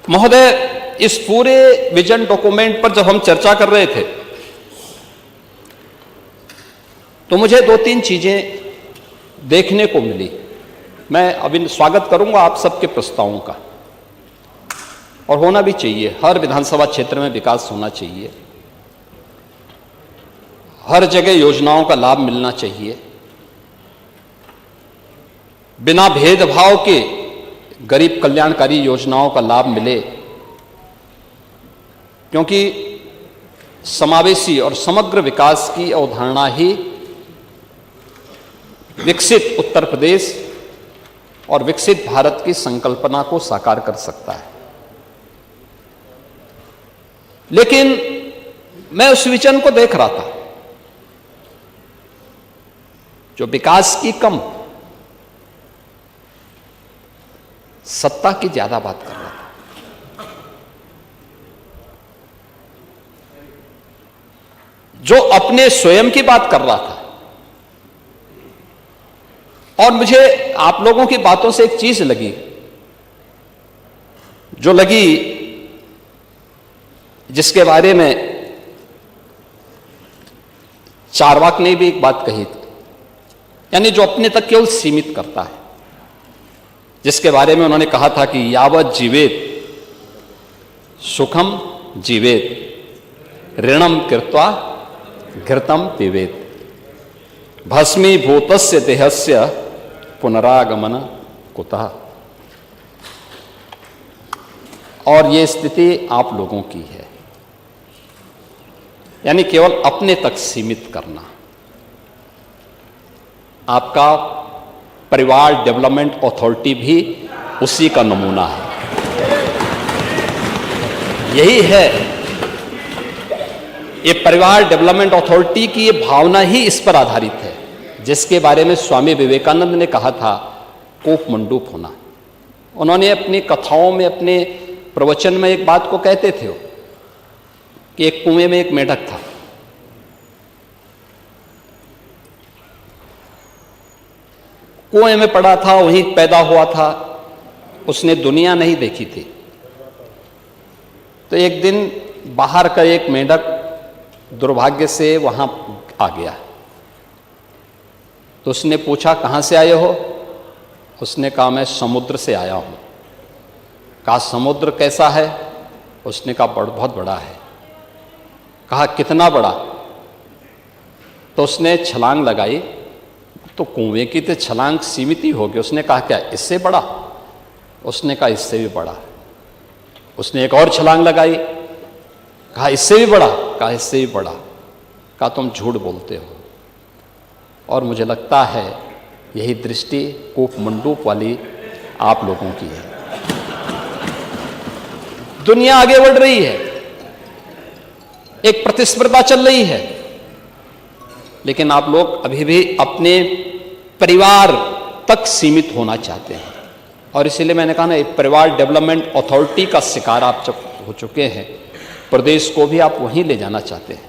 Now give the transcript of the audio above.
महोदय, इस पूरे विजन डॉक्यूमेंट पर जब हम चर्चा कर रहे थे तो मुझे दो तीन चीजें देखने को मिली। मैं अभी स्वागत करूंगा आप सबके प्रस्तावों का, और होना भी चाहिए। हर विधानसभा क्षेत्र में विकास होना चाहिए, हर जगह योजनाओं का लाभ मिलना चाहिए, बिना भेदभाव के गरीब कल्याणकारी योजनाओं का लाभ मिले, क्योंकि समावेशी और समग्र विकास की अवधारणा ही विकसित उत्तर प्रदेश और विकसित भारत की संकल्पना को साकार कर सकता है। लेकिन मैं उस विजन को देख रहा था जो विकास की कम, सत्ता की ज्यादा बात कर रहा था। जो अपने स्वयं की बात कर रहा था। और मुझे आप लोगों की बातों से एक चीज लगी, जो लगी, जिसके बारे में चारवाक ने भी एक बात कही थी, यानी जो अपने तक केवल सीमित करता है, जिसके बारे में उन्होंने कहा था कि यावत जीवेत सुखम जीवेत ऋणम कृत्वा घृतम पिबेत भस्मीभूतस्य देहस्य पुनरागमन कुतः। और ये स्थिति आप लोगों की है, यानी केवल अपने तक सीमित करना। आपका परिवार डेवलपमेंट अथॉरिटी भी उसी का नमूना है। यही है, ये परिवार डेवलपमेंट अथॉरिटी की ये भावना ही इस पर आधारित है, जिसके बारे में स्वामी विवेकानंद ने कहा था कोप मंडूक होना। उन्होंने अपनी कथाओं में, अपने प्रवचन में एक बात को कहते थे कि एक कुएं में एक मेढक था। कुएं में पड़ा था, वहीं पैदा हुआ था, उसने दुनिया नहीं देखी थी। तो एक दिन बाहर का एक मेढक दुर्भाग्य से वहां आ गया। तो उसने पूछा, कहां से आए हो? उसने कहा, मैं समुद्र से आया हूं। कहा, समुद्र कैसा है? उसने कहा, बहुत बड़ा है। कहा, कितना बड़ा? तो उसने छलांग लगाई, तो कुएं की तो छलांग सीमित ही होगी। उसने कहा, क्या इससे बड़ा? उसने कहा, इससे भी बड़ा। उसने एक और छलांग लगाई, कहा, इससे भी बड़ा? कहा, इससे भी बड़ा। कहा, तुम झूठ बोलते हो। और मुझे लगता है यही दृष्टि कोप मंडूक वाली आप लोगों की है। दुनिया आगे बढ़ रही है, एक प्रतिस्पर्धा चल रही है, लेकिन आप लोग अभी भी अपने परिवार तक सीमित होना चाहते हैं। और इसीलिए मैंने कहा ना, एक परिवार डेवलपमेंट अथॉरिटी का शिकार आप हो चुके हैं। प्रदेश को भी आप वहीं ले जाना चाहते हैं।